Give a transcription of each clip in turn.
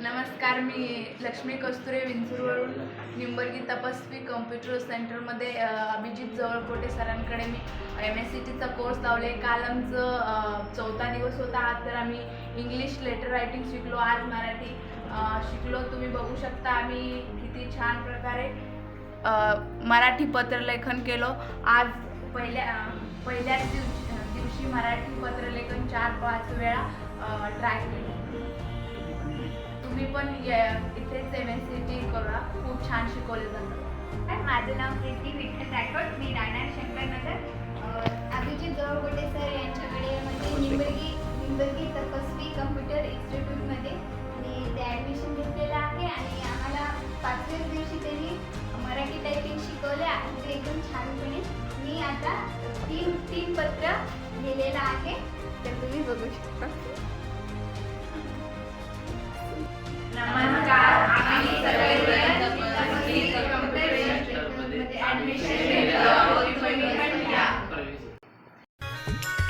नमस्कार, मी लक्ष्मी कस्तुरे विंचूरवरून निंबर्गी तपस्वी कॉम्प्युटर सेंटरमध्ये अभिजित जवळकोटे सरांकडे मी MSCTचा कोर्स लावले। काल आमचं चौथा दिवस होता। आज तर आम्ही इंग्लिश लेटर रायटिंग शिकलो, आज मराठी शिकलो। तुम्ही बघू शकता आम्ही किती छान प्रकारे मराठी पत्रलेखन केलो। आज पहिल्याच दिवशी मराठी पत्रलेखन 4-5 वेळा ट्राय केलं। तुम्ही पण इथेच MSCT करा, खूप छान शिकवले जातं। माझं नाव प्रीती विठ्ठल राठोड, मी राहणार शंकरनगर। अभिजित जवळकोटे सर यांच्याकडे म्हणजे निंबर्गी तपस्वी कम्प्युटर इन्स्टिट्यूटमध्ये मी ते ॲडमिशन घेतलेलं आहे आणि आम्हाला 5व्या दिवशी त्यांनी मराठी टायपिंग शिकवले आहे एकदम छानपणे। मी आता तीन पत्र लिहिलेलं आहे, तर तुम्ही बघू शकता। नमस्कार, आम्ही सगळेजण तपस्वी कॉम्प्युटर इन्स्टिट्यूटमध्ये ॲडमिशन घेतलं आहोत। तुम्ही पण या।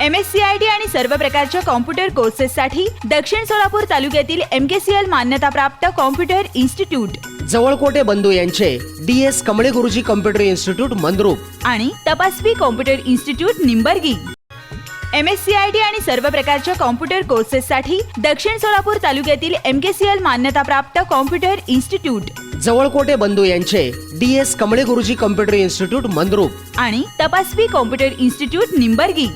MSCIT आणि सर्व प्रकारच्या कॉम्प्युटर कोर्सेससाठी दक्षिण सोलापूर तालुक्यातील MKCL मान्यताप्राप्त कॉम्प्युटर इन्स्टिट्यूट जवळकोटे बंधू यांचे DS कमळे गुरुजी कॉम्प्युटर इन्स्टिट्यूट मंद्रुप आणि तपस्वी कॉम्प्युटर इन्स्टिट्यूट निंबर्गी। MSCIT आणि सर्व प्रकारच्या कॉम्प्युटर कोर्सेससाठी दक्षिण सोलापूर तालुक्यातील MKCL मान्यताप्राप्त कॉम्प्युटर इन्स्टिट्यूट जवळकोटे बंधू यांचे DS कमळे गुरुजी कॉम्प्युटर इन्स्टिट्यूट मंद्रुप आणि तपस्वी कॉम्प्युटर इन्स्टिट्यूट निंबर्गी।